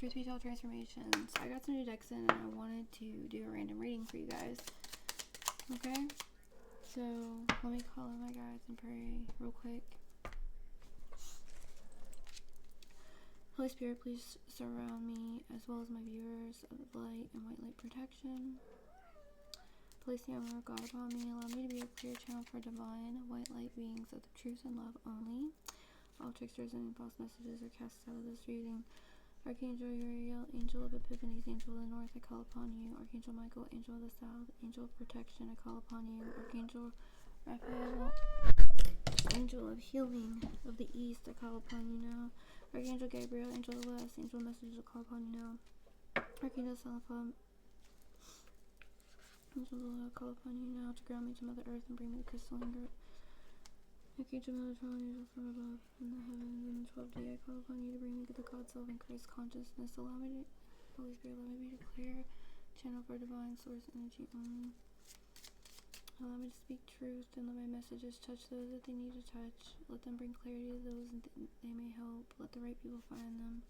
Truth Be Told Transformations. I got some new decks in and I wanted to do a random reading for you guys. Okay? So, let me call on my guides and pray real quick. Holy Spirit, please surround me as well as my viewers of light and white light protection. Place the armor of God upon me. Allow me to be a clear channel for divine white light beings of the truth and love only. All tricksters and false messages are cast out of this reading. Archangel Uriel, Angel of Epiphanies, Angel of the North, I call upon you. Archangel Michael, Angel of the South, Angel of Protection, I call upon you. Archangel Raphael, Angel of Healing of the East, I call upon you now. Archangel Gabriel, Angel of the West, Angel of Messages, I call upon you now. Archangel Salapha, Angel of the Lord, I call upon you now to ground me to Mother Earth and bring me the crystalline girt. Archangel Metatron, Angel from above in the heavens and the 12th day, I call upon you to bring me to the God self and Christ consciousness. Allow me to, Holy Spirit, allow me to be clear channel for divine source energy only. Allow me to speak truth and let my messages touch those that they need to touch. Let them bring clarity to those they may help. Let the right people find them.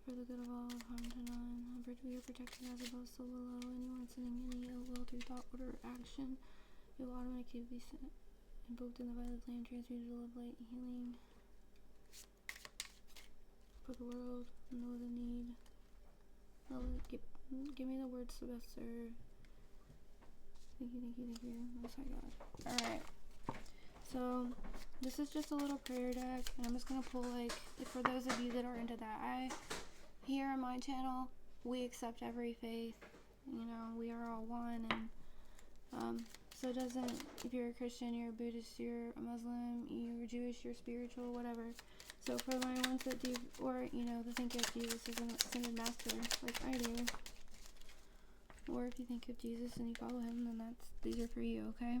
For the good of all, of harm to none. We are protected as above, so below. Anyone sending any ill will through thought, word, or action, it will automatically be sent, invoked in the violet flame, transmuted to love, light, and healing. For the world, know the need. Give me the words to best serve. Thank you, thank you, thank you. Most High God. Alright. So, this is just a little prayer deck, and I'm just going to pull, like, for those of you that are into that, here on my channel, we accept every faith. You know, we are all one, and, so it doesn't, if you're a Christian, you're a Buddhist, you're a Muslim, you're Jewish, you're spiritual, whatever. So for my ones that do, or, you know, that think of Jesus as an ascended master, like I do, or if you think of Jesus and you follow him, then these are for you, okay?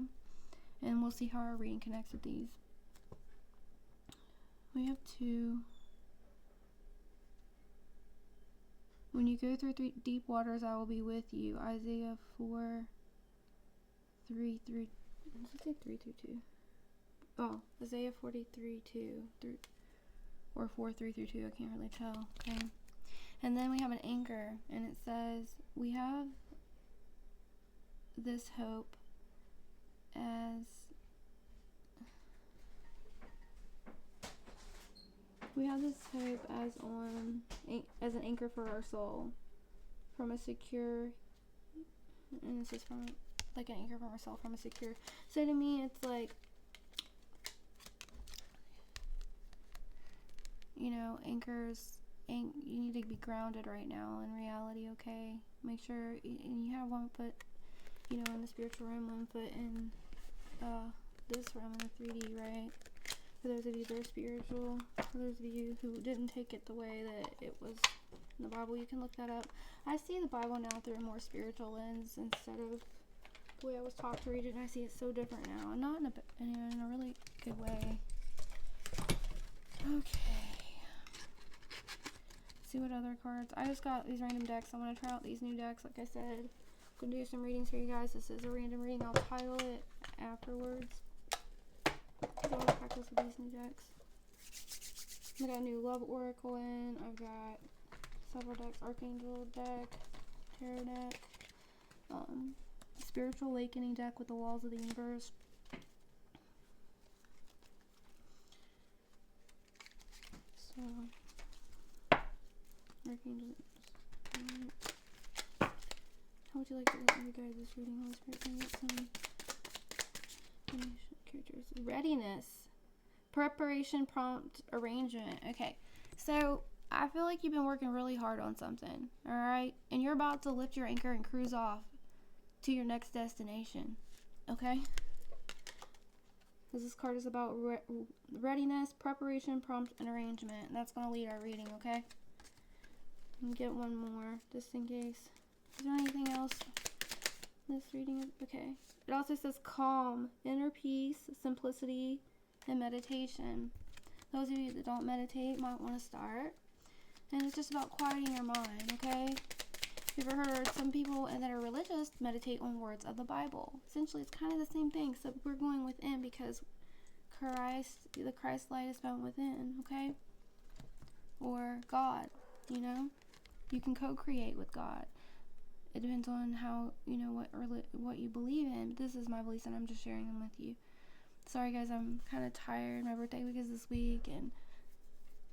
And we'll see how our reading connects with these. We have 2. When you go through deep waters, I will be with you. Isaiah 4, 3 through, does it say 3 through 2? Oh, Isaiah 43, 2, or 4, 3 through 2, I can't really tell, okay? And then we have an anchor, and it says, we have this hope as an anchor for our soul, from a secure, and this is from, like, an anchor from our soul, from a secure. So to me, it's like, you know, anchors, you need to be grounded right now in reality, okay? Make sure, and you have one foot, you know, in the spiritual realm, one foot in this realm, in the 3D, right? For those of you that are spiritual, for those of you who didn't take it the way that it was in the Bible, you can look that up. I see the Bible now through a more spiritual lens instead of the way I was taught to read it, and I see it so different now, and not in a really good way. Okay. Let's see what other cards. I just got these random decks. I'm gonna try out these new decks, like I said. I'm gonna do some readings for you guys. This is a random reading. I'll title it afterwards. I want to practice with these new decks. I got a new Love Oracle in. I've got several decks. Archangel deck, Tarot deck, Spiritual Awakening deck with the Walls of the Universe. So, Archangel. How would you like to let you guys this reading? Holy Spirit, can I get some characters? Readiness, preparation, prompt, arrangement. Okay, so I feel like you've been working really hard on something, all right, and you're about to lift your anchor and cruise off to your next destination, okay? Because this card is about readiness, preparation, prompt, and arrangement. That's going to lead our reading, okay? And get one more just in case. Is there anything else? This reading is okay. It also says calm, inner peace, simplicity, and meditation. Those of you that don't meditate might want to start. And it's just about quieting your mind, okay? You've ever heard some people that are religious meditate on words of the Bible. Essentially, it's kind of the same thing. So we're going within because the Christ light is found within, okay? or God, you know? You can co-create with God. It depends on how, what you believe in. This is my beliefs, and I'm just sharing them with you. Sorry, guys, I'm kind of tired. My birthday week is this week, and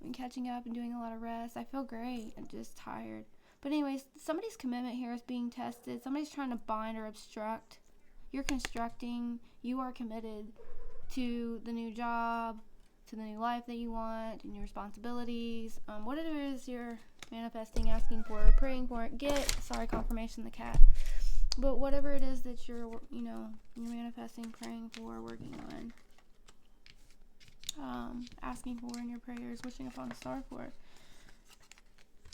I've been catching up and doing a lot of rest. I feel great. I'm just tired. But anyways, somebody's commitment here is being tested. Somebody's trying to bind or obstruct. You're constructing. You are committed to the new job, to the new life that you want, and your responsibilities. What it is you're manifesting, asking for, praying for, confirmation, the cat. But whatever it is that you're manifesting, praying for, working on, asking for in your prayers, wishing upon a star for it,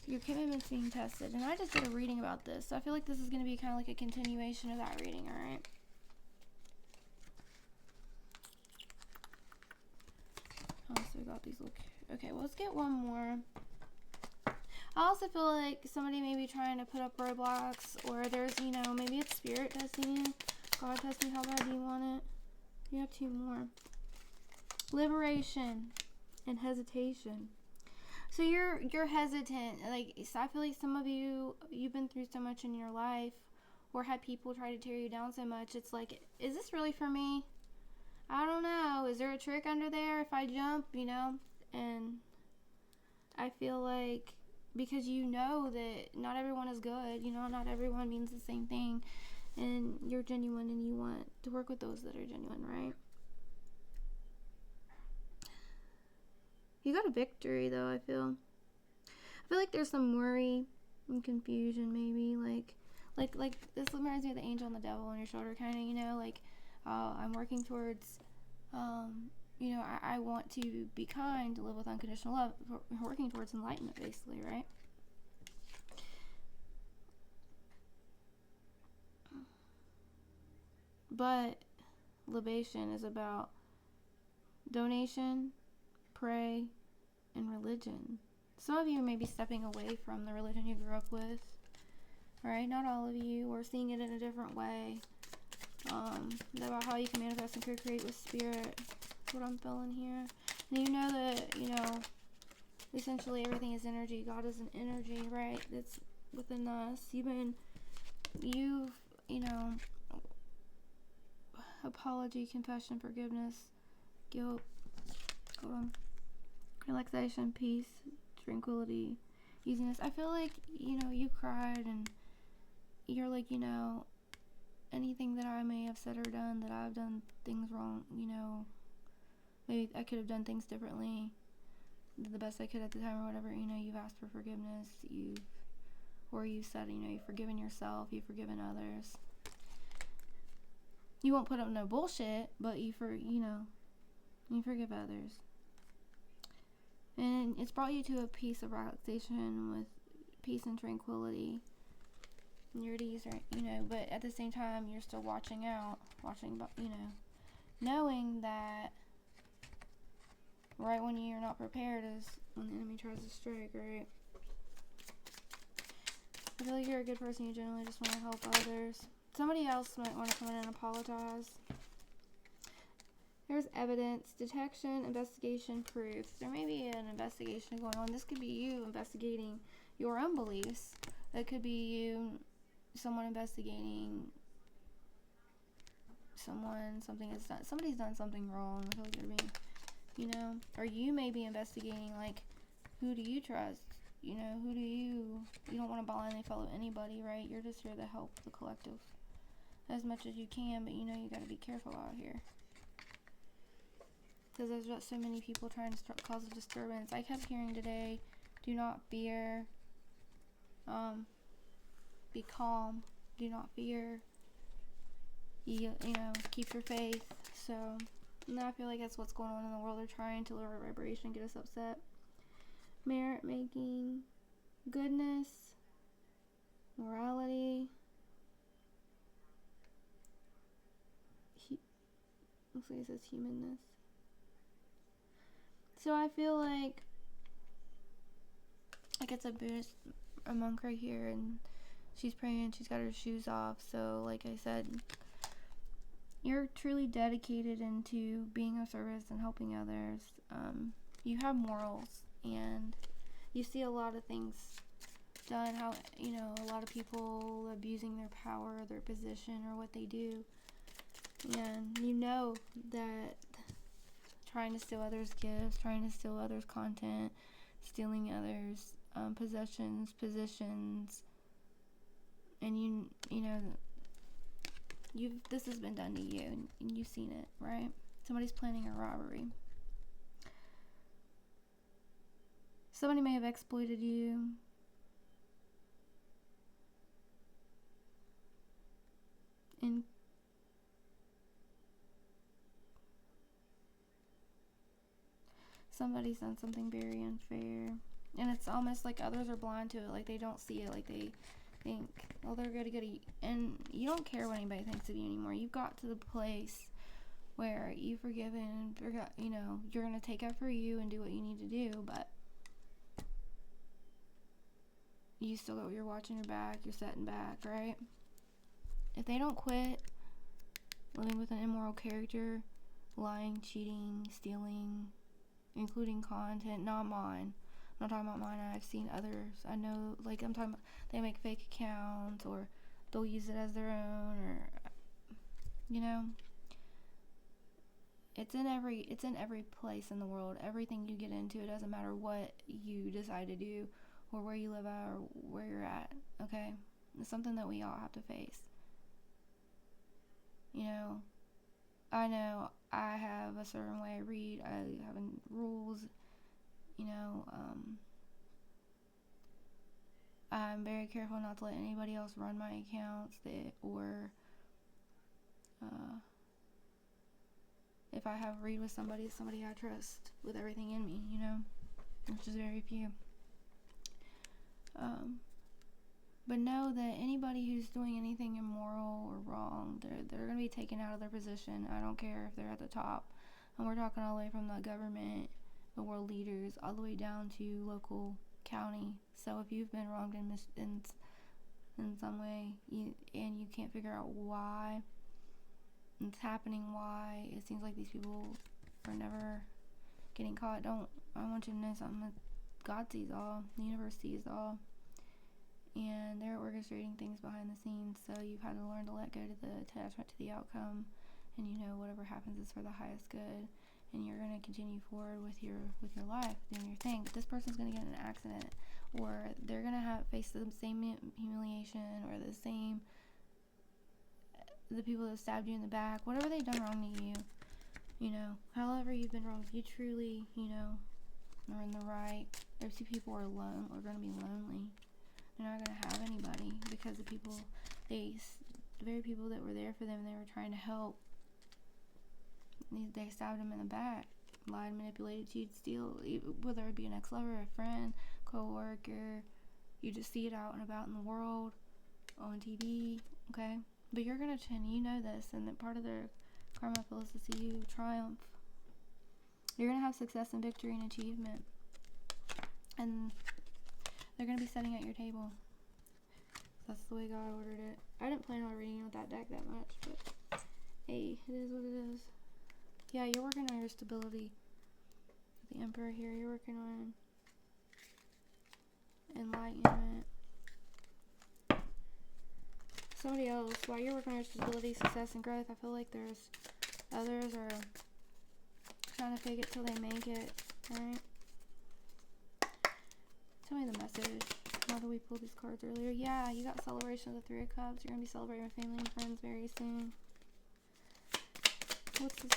your commitment's being tested. And I just did a reading about this, so I feel like this is going to be kind of like a continuation of that reading, alright? Oh, so we got these little... Okay, well, let's get one more. I also feel like somebody may be trying to put up roadblocks, or there's, maybe it's spirit testing you, God testing how bad do you want it. You have two more. Liberation and hesitation. So you're hesitant. So I feel like some of you've been through so much in your life, or had people try to tear you down so much. It's like, is this really for me? I don't know. Is there a trick under there if I jump, And I feel like, because you know that not everyone is good, not everyone means the same thing, and you're genuine and you want to work with those that are genuine, right? You got a victory though, I feel like there's some worry and confusion, maybe, like this reminds me of the angel and the devil on your shoulder, kind of, I'm working towards, I want to be kind, to live with unconditional love, working towards enlightenment, basically, right? But libation is about donation, pray, and religion. Some of you may be stepping away from the religion you grew up with, right? Not all of you, or seeing it in a different way. About how you can manifest and co-create with spirit. That's what I'm feeling here. And you know that, essentially everything is energy. God is an energy, right? That's within us. You've, apology, confession, forgiveness, guilt, relaxation, peace, tranquility, easiness. I feel like, you cried and you're like, anything that I may have said or done, that I've done things wrong, maybe I could have done things differently, did the best I could at the time or whatever, you've asked for forgiveness, you've said, you've forgiven yourself, you've forgiven others. You won't put up no bullshit, but you forgive others. And it's brought you to a peace of relaxation with peace and tranquility. And you're at ease, right? But at the same time, you're still watching, knowing that right when you're not prepared is when the enemy tries to strike, right? I feel like you're a good person. You generally just want to help others. Somebody else might want to come in and apologize. There's evidence, detection, investigation, proofs. There may be an investigation going on. This could be you investigating your own beliefs. It could be someone investigating somebody's done something wrong. I feel like they're being, or you may be investigating, who do you trust? You don't want to blindly follow anybody, right? You're just here to help the collective as much as you can, but you got to be careful out here. Because there's just so many people trying to cause a disturbance. I kept hearing today, do not fear, be calm, do not fear, keep your faith. So, I feel like that's what's going on in the world. They're trying to lower our vibration, get us upset. Merit making, goodness, morality, looks like it says humanness. So I feel like it's a Buddhist, a monk right here, and she's praying, she's got her shoes off. So like I said, you're truly dedicated into being of service and helping others. You have morals, and You see a lot of things done, how, you know, a lot of people abusing their power, their position, or what they do. And you know that trying to steal others' gifts, trying to steal others' content, stealing others' possessions, positions, and you know, this has been done to you, and you've seen it, right? Somebody's planning a robbery. Somebody may have exploited you. And somebody's done something very unfair. And it's almost like others are blind to it, like they don't see it, like they think, oh, they're gonna get and you don't care what anybody thinks of you anymore. You've got to the place where you've forgiven, you know, you're gonna take up for you and do what you need to do, but you still, you're watching your back, you're setting back, right? If they don't quit living with an immoral character, lying, cheating, stealing, including content, not mine. I'm not talking about mine. I've seen others. I know, like, I'm talking about, they make fake accounts, or they'll use it as their own, or, you know, it's in every place in the world. Everything you get into, it doesn't matter what you decide to do, or where you live at, or where you're at, okay? It's something that we all have to face. You know I have a certain way I read. I have rules. You know, I'm very careful not to let anybody else run my accounts, or if I have read with somebody, it's somebody I trust with everything in me, you know, which is very few. But know that anybody who's doing anything immoral or wrong, they're going to be taken out of their position. I don't care if they're at the top. And we're talking all the way from the government, the world leaders, all the way down to local county. So if you've been wronged in some way, and you can't figure out why it's happening, why it seems like these people are never getting caught, I want you to know something, that God sees all, the universe sees all. And they're orchestrating things behind the scenes, so you've had to learn to let go to the attachment to the outcome, and you know whatever happens is for the highest good, and you're going to continue forward with your life, doing your thing. But this person's going to get in an accident, or they're going to face the same humiliation, or the people that stabbed you in the back, whatever they've done wrong to you, you know, however you've been wrong, you truly, you know, are in the right. Those two people are going to be lonely. They're not going to have anybody, because the very people that were there for them, they were trying to help, they stabbed them in the back, lied, manipulated, cheated, steal, whether it be an ex-lover, a friend, co-worker. You just see it out and about in the world, on TV, okay? But you're going to you know this, and that part of their karma is to see you triumph. You're going to have success and victory and achievement, and they're going to be sitting at your table. That's the way God ordered it. I didn't plan on reading with that deck that much, but hey, it is what it is. Yeah, you're working on your stability. The Emperor here, you're working on enlightenment. Somebody else, while you're working on your stability, success, and growth, I feel like there's others are trying to fake it till they make it, right? Tell me the message. Now that we pulled these cards earlier. Yeah, you got celebration of the Three of Cups. You're going to be celebrating with family and friends very soon. What's this?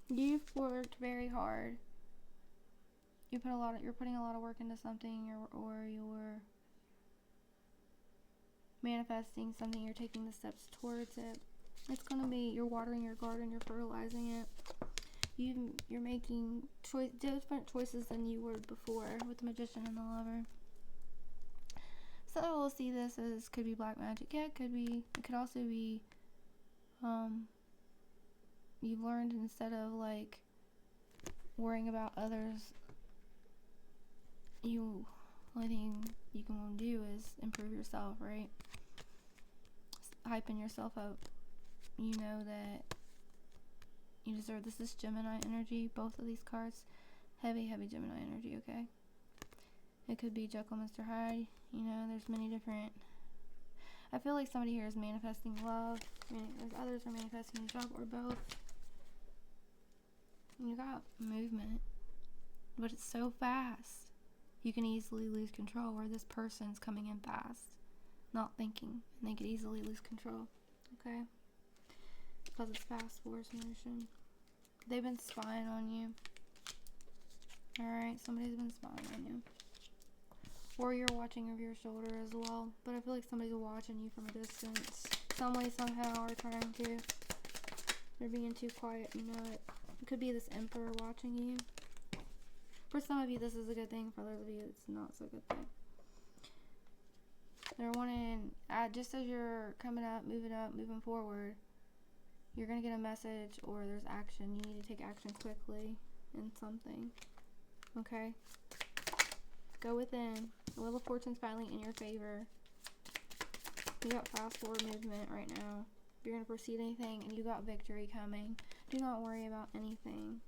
You've worked very hard. You're putting a lot of work into something, or you're manifesting something. You're taking the steps towards it. It's going to be, you're watering your garden, you're fertilizing it. You're making different choices than you were before with the Magician and the Lover. So we'll see this as, could be black magic. Yeah, it could also be, you've learned, instead of like worrying about others, the only thing you can do is improve yourself, right? Hyping yourself up. You know that you deserve this. Is Gemini energy. Both of these cards, heavy Gemini energy, okay? It could be Jekyll, Mr. Hyde. You know, there's many different... I feel like somebody here is manifesting love. There's others are manifesting a job, or both. You got movement, but it's so fast. You can easily lose control, where this person's coming in fast, not thinking, and they could easily lose control. Okay? Because it's fast force motion. They've been spying on you. Alright, somebody's been spying on you. Or you're watching over your shoulder as well. But I feel like somebody's watching you from a distance. Some way, somehow, or trying to. They're being too quiet, you know it. It could be this emperor watching you. For some of you, this is a good thing. For others of you, it's not so good thing. They're wanting, just as you're coming up, moving forward, you're going to get a message or there's action. You need to take action quickly in something. Okay? Go within. The Wheel of Fortune's finally in your favor. You got fast forward movement right now. You're going to proceed anything, and you got victory coming. Do not worry about anything.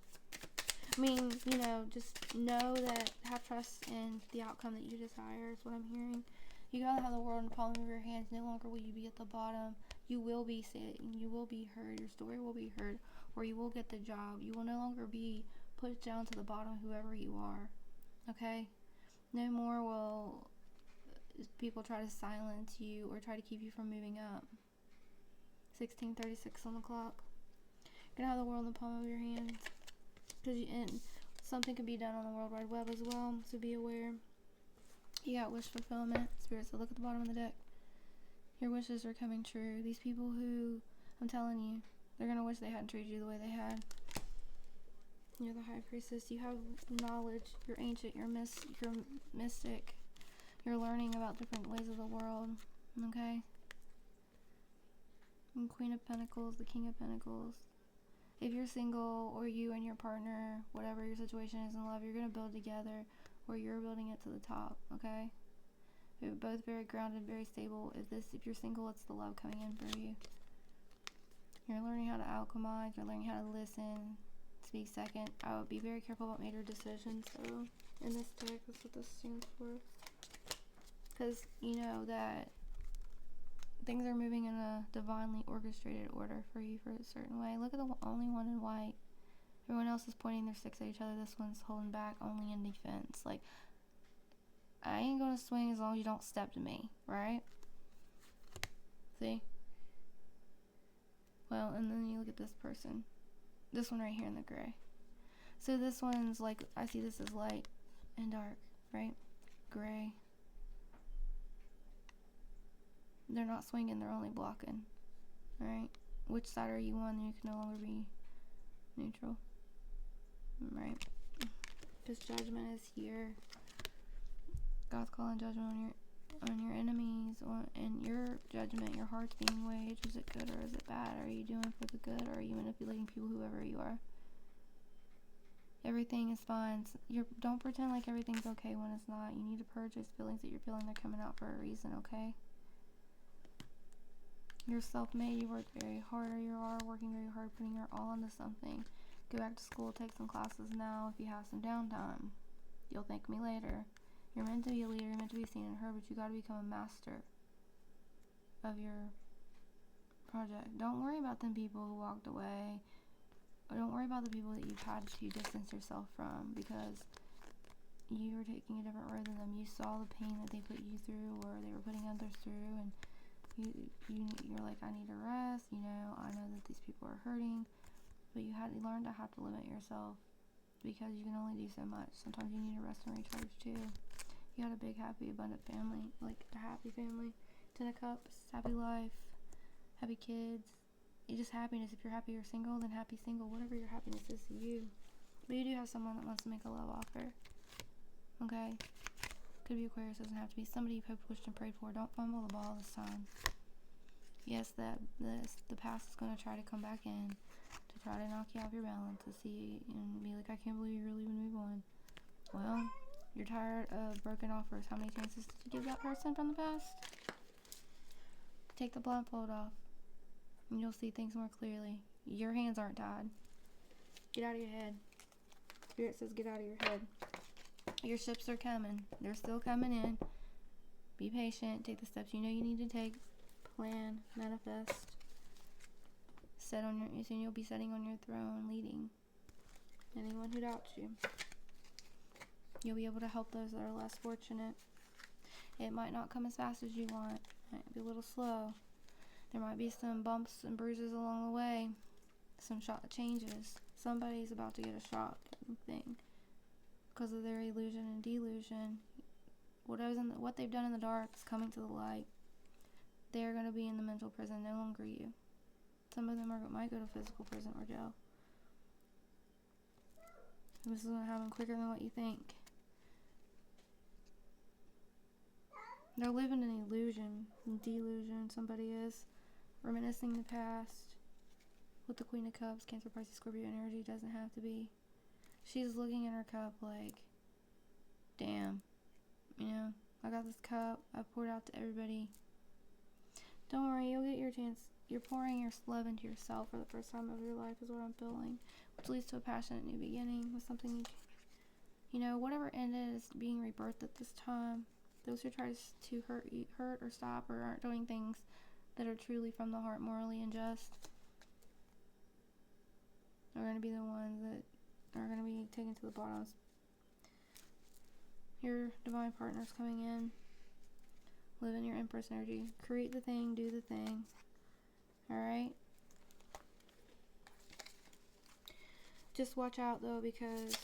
I mean, you know, just know that, have trust in the outcome that you desire is what I'm hearing. You gotta have the world in the palm of your hands. No longer will you be at the bottom. You will be seen. You will be heard. Your story will be heard, or you will get the job. You will no longer be put down to the bottom, whoever you are. Okay? No more will people try to silence you or try to keep you from moving up. 16:36 on the clock. You're gonna have the world in the palm of your hands. And something can be done on the World Wide Web as well, so be aware. You got wish fulfillment. Spirit said, look at the bottom of the deck. Your wishes are coming true. These people who, I'm telling you, they're going to wish they hadn't treated you the way they had. You're the High Priestess. You have knowledge. You're ancient. You're mystic. You're learning about different ways of the world. Okay? And Queen of Pentacles, the King of Pentacles. If you're single, or you and your partner, whatever your situation is in love, you're going to build together, or you're building it to the top, okay? You're both very grounded, very stable. If you're single, it's the love coming in for you. You're learning how to alchemize, you're learning how to listen, speak second. I would be very careful about major decisions, though, in this deck. That's what this stands for. Because, you know, that things are moving in a divinely orchestrated order for you for a certain way. Look at the only one in white. Everyone else is pointing their sticks at each other. This one's holding back, only in defense. Like, I ain't gonna swing as long as you don't step to me, right? See? Well, and then you look at this person. This one right here in the gray. So this one's like, I see this as light and dark, right? Gray. They're not swinging, they're only blocking. Alright? Which side are you on? You can no longer be neutral. Right? Because judgment is here. God's calling judgment on your enemies, and your judgment, your heart's being waged. Is it good or is it bad? Are you doing for the good, or are you manipulating people, whoever you are? Everything is fine. Don't pretend like everything's okay when it's not. You need to purge those feelings that you're feeling. They're coming out for a reason, okay? You're self-made. You work very hard, or you are working very hard, putting your all into something. Go back to school, take some classes now if you have some downtime. You'll thank me later. You're meant to be a leader, you're meant to be seen and heard, but you gotta become a master of your project. Don't worry about them people who walked away. Or don't worry about the people that you've had to distance yourself from, because you were taking a different road than them. You saw the pain that they put you through, or they were putting others through, and you're like, I need to rest, you know, I know that these people are hurting, but you learn to have to limit yourself, because you can only do so much. Sometimes you need to rest and recharge too. You got a big, happy, abundant family, like a happy family. 10 of Cups, happy life, happy kids. It's just happiness. If you're happy you're single, then happy single, whatever your happiness is to you. But you do have someone that wants to make a love offer. Okay? Could be Aquarius, doesn't have to be. Somebody you've pushed and prayed for. Don't fumble the ball this time. Yes, the past is going to try to come back in to try to knock you off your balance, to see and be like, I can't believe you really would move on. Well, you're tired of broken offers. How many chances did you give that person from the past? Take the blindfold off, and you'll see things more clearly. Your hands aren't tied. Get out of your head. Spirit says get out of your head. Your ships are coming. They're still coming in. Be patient. Take the steps you know you need to take. Plan. Manifest. Soon you'll be sitting on your throne, leading anyone who doubts you. You'll be able to help those that are less fortunate. It might not come as fast as you want. It might be a little slow. There might be some bumps and bruises along the way. Some shock changes. Somebody's about to get a shock thing because of their illusion and delusion. What they've done in the dark is coming to the light. They're going to be in the mental prison, no longer you. Some of them might go to physical prison or jail. And this is going to happen quicker than what you think. They're living an illusion and delusion. Somebody is reminiscing the past. With the Queen of Cups, Cancer, Pisces, Scorpio energy, doesn't have to be. She's looking in her cup like, damn, I got this cup. I poured out to everybody. Don't worry, you'll get your chance. You're pouring your love into yourself for the first time of your life is what I'm feeling, which leads to a passionate new beginning with something whatever ended is being rebirthed at this time. Those who try to hurt or stop or aren't doing things that are truly from the heart, morally and just, are going to be the ones that are going to be taken to the bottom. Your divine partner's coming in. Live in your Empress energy. Create the thing, do the thing. Alright? Just watch out though, because,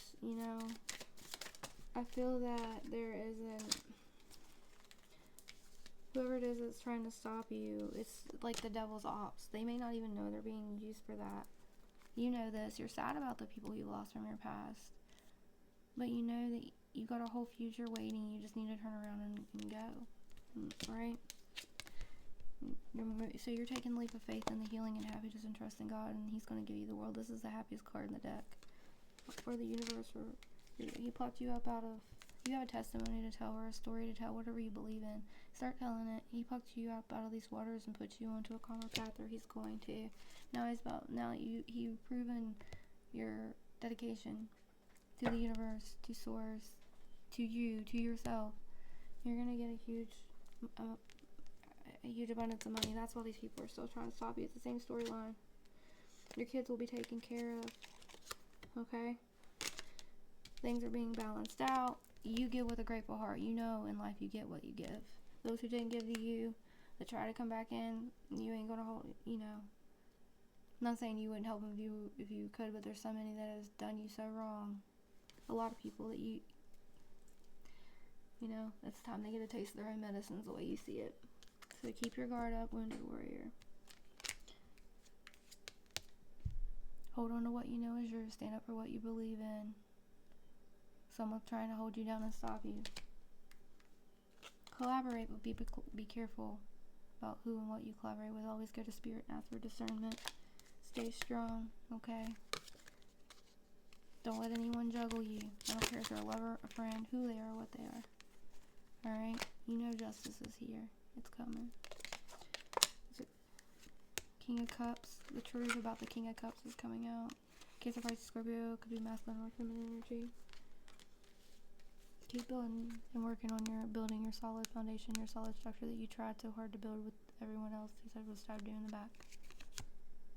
I feel that there isn't. Whoever it is that's trying to stop you, it's like the devil's ops. They may not even know they're being used for that. You know this. You're sad about the people you lost from your past. But you know that you got a whole future waiting. You just need to turn around and go. Right? So you're taking the leap of faith in the healing and happiness and trust in God, and He's going to give you the world. This is the happiest card in the deck. For the universe, He plucked you up out of. You have a testimony to tell or a story to tell, whatever you believe in. Start telling it. He plucked you up out of these waters and put you onto a calmer path, or He's going to. Now you've proven your dedication to the universe, to source, to you, to yourself. You're gonna get a huge abundance of money. That's why these people are still trying to stop you. It's the same storyline. Your kids will be taken care of. Okay? Things are being balanced out. You give with a grateful heart. In life you get what you give. Those who didn't give to you, that try to come back in, you ain't gonna hold. I'm not saying you wouldn't help them if you could, but there's so many that has done you so wrong. A lot of people that it's time they get a taste of their own medicines the way you see it. So keep your guard up, wounded warrior. Hold on to what you know is yours. Stand up for what you believe in. Someone's trying to hold you down and stop you. Collaborate, but be careful about who and what you collaborate with. Always go to spirit and ask for discernment. Stay strong, okay? Don't let anyone juggle you. I don't care if they're a lover, a friend, who they are, what they are. Alright? Justice is here. It's coming. King of Cups. The truth about the King of Cups is coming out. Cancer, Pisces, Scorpio. Could be masculine or feminine energy. Keep building and working on building your solid foundation, your solid structure that you tried so hard to build with everyone else who said was stabbed you in the back.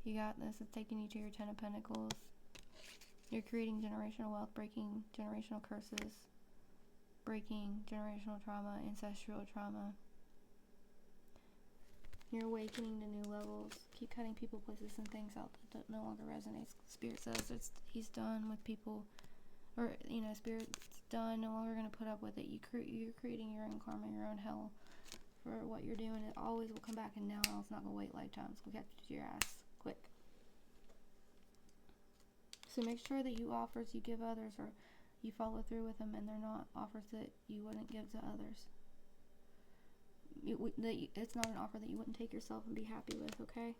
You got this. It's taking you to your 10 of Pentacles. You're creating generational wealth, breaking generational curses, breaking generational trauma, ancestral trauma. You're awakening to new levels. Keep cutting people, places, and things out that no longer resonates. Spirit says He's done with people, or Spirit's done. No longer going to put up with it. You're creating your own karma, your own hell for what you're doing. It always will come back, and now it's not going to wait lifetimes. It's going to catch you to your ass quick. So make sure that you offers you give others, or you follow through with them, and they're not offers that you wouldn't give to others. It's not an offer that you wouldn't take yourself and be happy with, okay?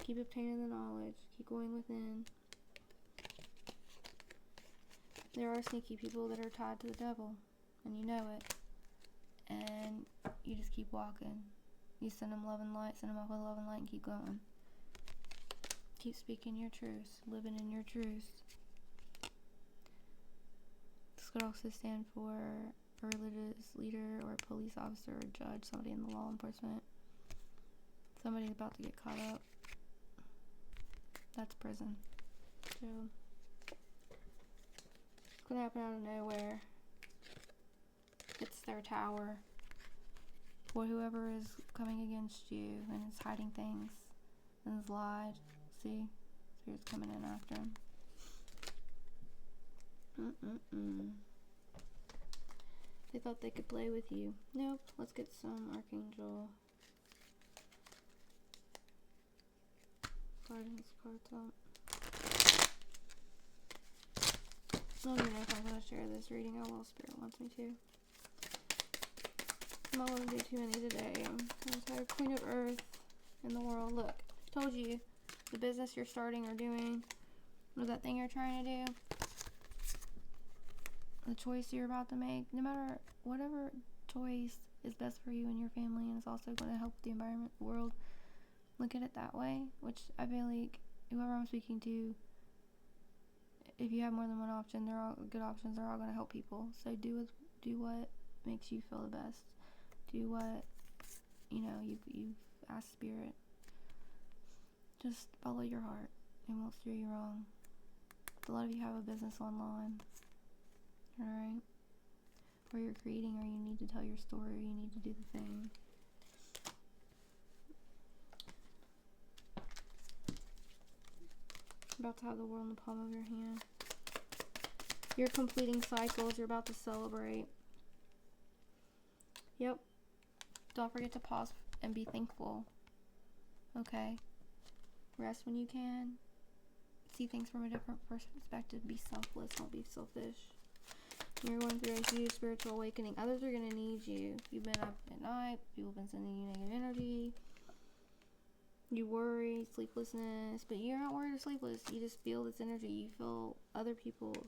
Keep obtaining the knowledge. Keep going within. There are sneaky people that are tied to the devil, and you know it. And you just keep walking. You send them love and light, send them off with love and light, and keep going. Keep speaking your truth, living in your truth. Could also stand for a religious leader or a police officer or judge, somebody in the law enforcement. Somebody about to get caught up. That's prison. So, it's gonna happen out of nowhere. It's their tower. For whoever is coming against you and is hiding things and has lied. See? Spirit's coming in after him. They thought they could play with you. Nope. Let's get some Archangel guidance cards out. I don't even know if I'm going to share this reading. I will. Spirit wants me to. I'm not going to do too many today. I'm tired. Queen of Earth in the world. Look, I told you the business you're starting or doing, or that thing you're trying to do, the choice you're about to make, no matter whatever choice is best for you and your family, and it's also going to help the environment, the world. Look at it that way, which I feel like whoever I'm speaking to, if you have more than one option, they're all good options. They're all going to help people. So do what makes you feel the best. Do what you've asked Spirit. Just follow your heart. It won't steer you wrong. A lot of you have a business online, alright? Or you're creating, or you need to tell your story, or you need to do the thing. About to have the world in the palm of your hand. You're completing cycles. You're about to celebrate. Yep. Don't forget to pause and be thankful. Okay? Rest when you can. See things from a different perspective. Be selfless. Don't be selfish. You're going through a huge spiritual awakening. Others are going to need you. You've been up at night. People have been sending you negative energy. You worry, sleeplessness, but you're not worried or sleepless. You just feel this energy. You feel other people's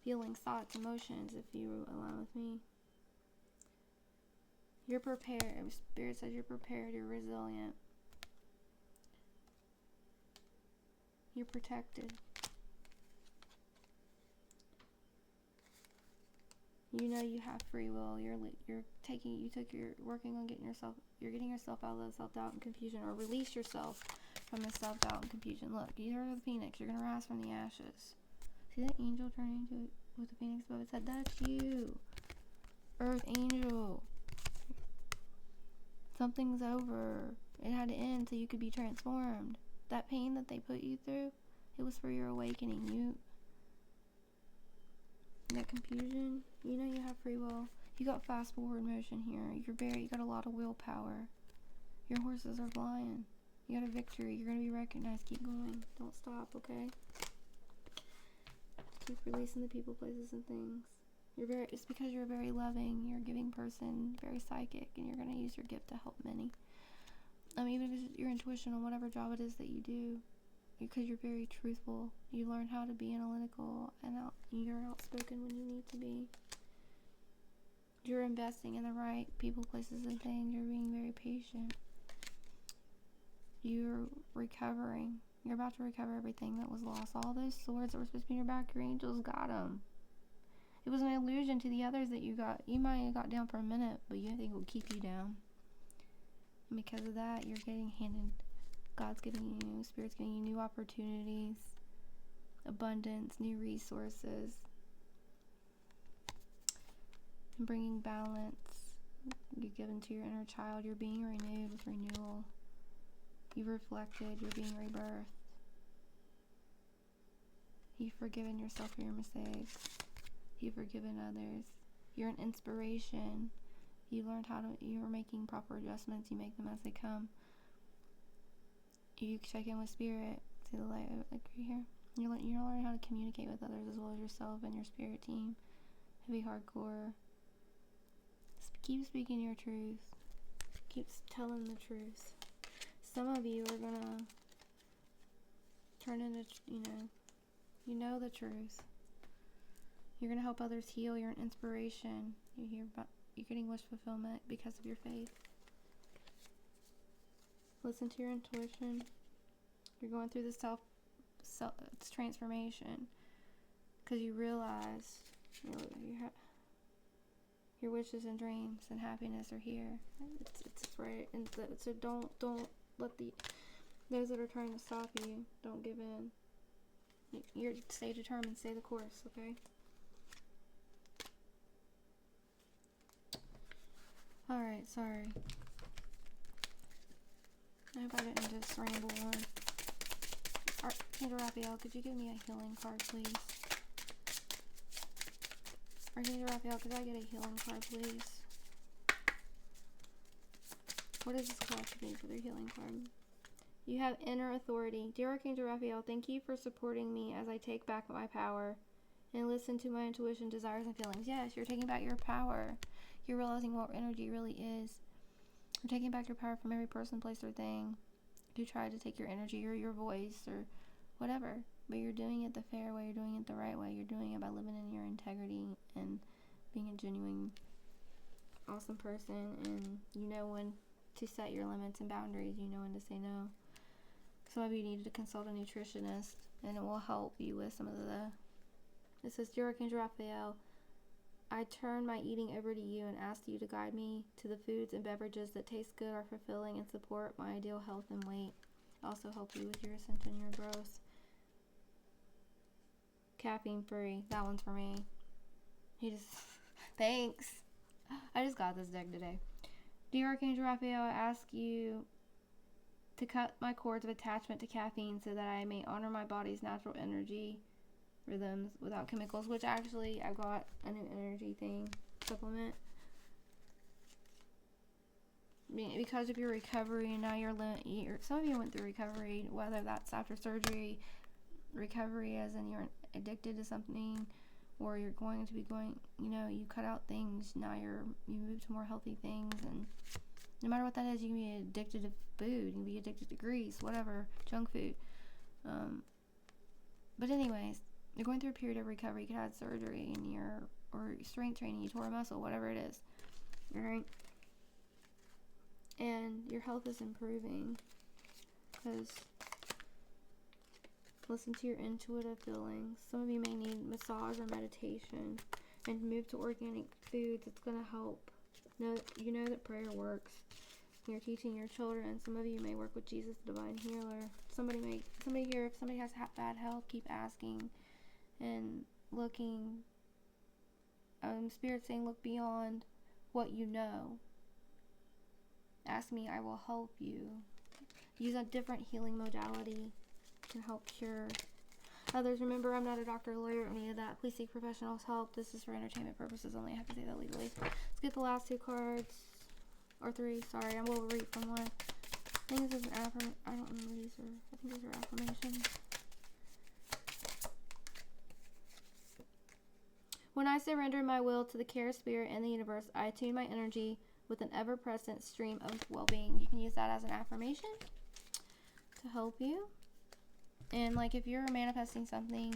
feelings, thoughts, emotions, if you align with me. You're prepared. Spirit says you're prepared. You're resilient. You're protected. You know you have free will. You're getting yourself out of the self-doubt and confusion, or release yourself from the self-doubt and confusion. Look, you heard of the phoenix. You're gonna rise from the ashes. See that angel turning into with the phoenix above its head? That's you, Earth Angel. Something's over. It had to end so you could be transformed. That pain that they put you through, it was for your awakening. That confusion, you know you have free will. You got fast forward motion here. You got a lot of willpower. Your horses are flying. You got a victory. You're going to be recognized. Keep going. Don't stop, okay? Keep releasing the people, places, and things. It's because you're a very loving, you're a giving person, very psychic, and you're going to use your gift to help many. Even if it's your intuition on whatever job it is that you do, because you're very truthful. You learn how to be analytical, and you're outspoken when you need to be. You're investing in the right people, places, and things. You're being very patient. You're recovering. You're about to recover everything that was lost. All those swords that were supposed to be in your back, your angels got them. It was an illusion to the others that you got. You might have got down for a minute, but you think it will keep you down. And because of that, you're getting handed. God's giving you, Spirit's giving you new opportunities, abundance, new resources, and bringing balance. You're given to your inner child. You're being renewed with renewal. You've reflected. You're being rebirthed. You've forgiven yourself for your mistakes. You've forgiven others. You're an inspiration. You've learned you're making proper adjustments. You make them as they come. You check in with Spirit. See the light, like right here. You're learning how to communicate with others as well as yourself and your spirit team. Heavy hardcore. Keep speaking your truth. Keep telling the truth. Some of you are gonna turn into, you know the truth. You're gonna help others heal. You're an inspiration. You're getting wish fulfillment because of your faith. Listen to your intuition. You're going through this self transformation because you realize Your wishes and dreams and happiness are here. It's right, and so don't let those that are trying to stop you, don't give in. You're stay determined, stay the course, okay? All right, sorry. I hope I didn't just ramble on. Archangel Raphael, could you give me a healing card, please? Archangel Raphael, could I get a healing card, please? What does this collective need for their healing card? You have inner authority. Dear Archangel Raphael, thank you for supporting me as I take back my power and listen to my intuition, desires, and feelings. Yes, you're taking back your power. You're realizing what energy really is. You're taking back your power from every person, place, or thing who tried to take your energy or your voice or whatever. But you're doing it the fair way. You're doing it the right way. You're doing it by living in your integrity and being a genuine, awesome person. And you know when to set your limits and boundaries. You know when to say no. Some of you need to consult a nutritionist, and it will help you with some of the... It says, Dear Archangel Raphael, I turn my eating over to you and ask you to guide me to the foods and beverages that taste good, are fulfilling, and support my ideal health and weight. Also help you with your ascension and your growth. Caffeine free. That one's for me. Thanks. I just got this deck today. Dear Archangel Raphael, I ask you to cut my cords of attachment to caffeine so that I may honor my body's natural energy rhythms without chemicals, which actually I got a new energy thing supplement because of your recovery, and now some of you went through recovery, whether that's after surgery recovery as in you're addicted to something, or you're going to be you cut out things, now you move to more healthy things, and no matter what that is, you can be addicted to food, you can be addicted to grease, whatever, junk food, but anyways, you're going through a period of recovery. You could have surgery or strength training, you tore a muscle, whatever it is. Alright? And your health is improving. Because listen to your intuitive feelings. Some of you may need massage or meditation. And move to organic foods. It's going to help. You know that prayer works. You're teaching your children. Some of you may work with Jesus, the divine healer. Somebody here, if somebody has bad health, keep asking and looking. Spirit saying, look beyond what you know. Ask me, I will help you. Use a different healing modality can help cure others. Remember, I'm not a doctor, lawyer, or any of that. Please seek professional help. This is for entertainment purposes only. I have to say that legally. Let's get the last two cards. Or three, sorry. I will read from one. I think this is an affirmation. I don't remember these are. I think these are affirmations. When I surrender my will to the care of spirit and the universe, I attune my energy with an ever-present stream of well-being. You can use that as an affirmation to help you. And like if you're manifesting something,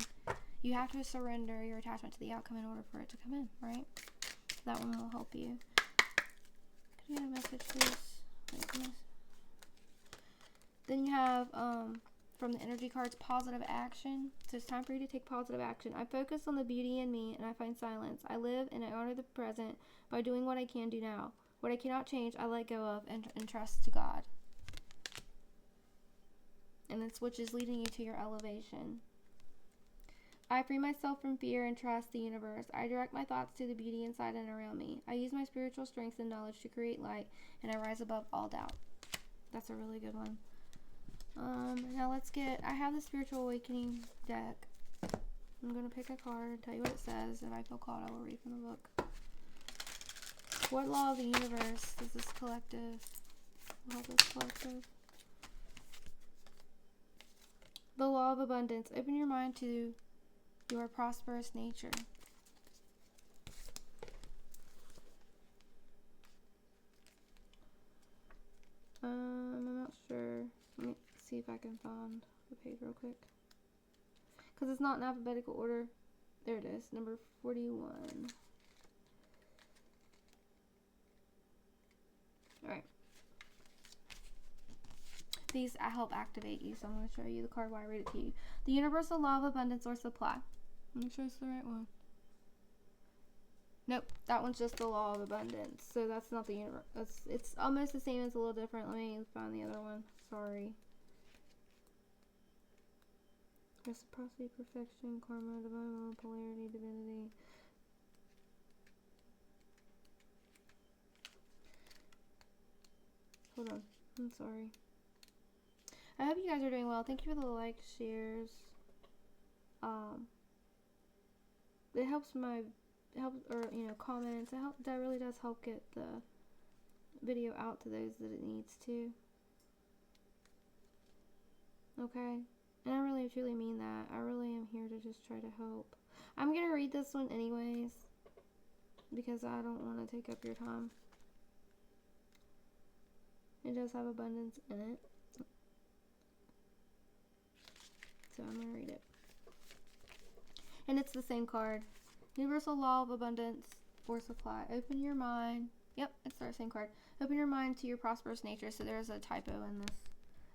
you have to surrender your attachment to the outcome in order for it to come in, right? That one will help you. Could you get a message, please? Then you have from the energy cards, positive action. So it's time for you to take positive action. I focus on the beauty in me and I find silence. I live and I honor the present by doing what I can do now. What I cannot change, I let go of and trust to God. And that's which is leading you to your elevation. I free myself from fear and trust the universe. I direct my thoughts to the beauty inside and around me. I use my spiritual strength and knowledge to create light, and I rise above all doubt. That's a really good one. Now I have the Spiritual Awakening deck. I'm going to pick a card and tell you what it says. If I feel called, I will read from the book. What law of the universe is this collective? Help this collective. The law of abundance. Open your mind to your prosperous nature. I'm not sure. Let me see if I can find the page real quick. Because it's not in alphabetical order. There it is. Number 41. Alright. These help activate you, so I'm going to show you the card while I read it to you. The universal law of abundance or supply. Make sure it's the right one. Nope, that one's just the law of abundance. So that's not the universe. It's almost the same. It's a little different. Let me find the other one. Sorry. Reciprocity, perfection, karma, divine will, polarity, divinity. Hold on. I'm sorry. I hope you guys are doing well. Thank you for the likes, shares. It helps or comments. That really does help get the video out to those that it needs to. Okay? And I really truly mean that. I really am here to just try to help. I'm gonna read this one anyways, because I don't want to take up your time. It does have abundance in it. So I'm gonna read it. And it's the same card. Universal law of abundance or supply. Open your mind. Yep, it's the same card. Open your mind to your prosperous nature. So there's a typo in this.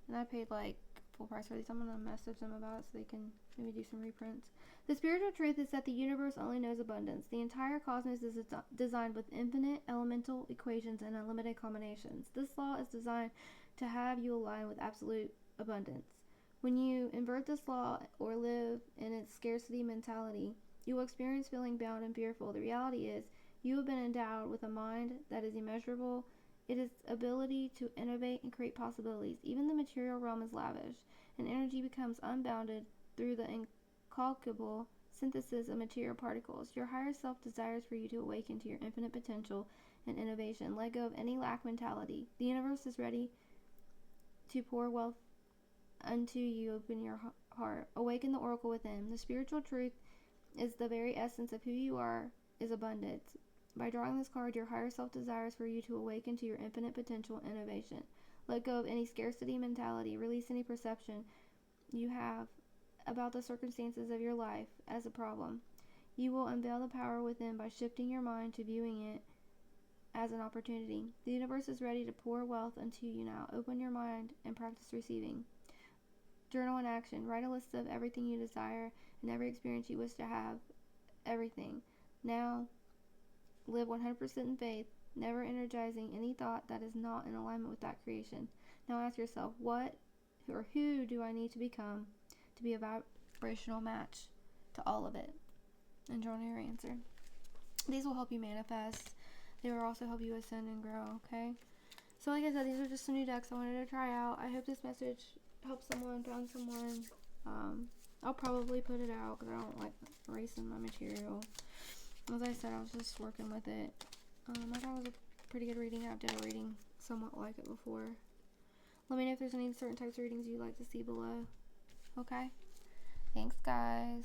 And I paid like full price for these. I'm gonna message them about it so they can maybe do some reprints. The spiritual truth is that the universe only knows abundance. The entire cosmos is designed with infinite elemental equations and unlimited combinations. This law is designed to have you align with absolute abundance. When you invert this law or live in its scarcity mentality, you will experience feeling bound and fearful. The reality is, you have been endowed with a mind that is immeasurable. It is ability to innovate and create possibilities. Even the material realm is lavish, and energy becomes unbounded through the incalculable synthesis of material particles. Your higher self desires for you to awaken to your infinite potential and innovation. Let go of any lack mentality. The universe is ready to pour wealth unto you. Open your heart. Awaken the oracle within. The spiritual truth is the very essence of who you are, is abundance. By drawing this card, your higher self desires for you to awaken to your infinite potential and innovation. Let go of any scarcity mentality. Release any perception you have about the circumstances of your life as a problem. You will unveil the power within by shifting your mind to viewing it as an opportunity. The universe is ready to pour wealth unto you now. Open your mind and practice receiving. Journal in action. Write a list of everything you desire and every experience you wish to have. Everything. Now, live 100% in faith, never energizing any thought that is not in alignment with that creation. Now ask yourself, what or who do I need to become to be a vibrational match to all of it? And journal your answer. These will help you manifest. They will also help you ascend and grow, okay? So like I said, these are just some new decks I wanted to try out. I hope this message helped someone, found someone. I'll probably put it out because I don't like erasing my material. As I said, I was just working with it. I thought it was a pretty good reading. I've done a reading somewhat like it before. Let me know if there's any certain types of readings you'd like to see below. Okay? Thanks, guys.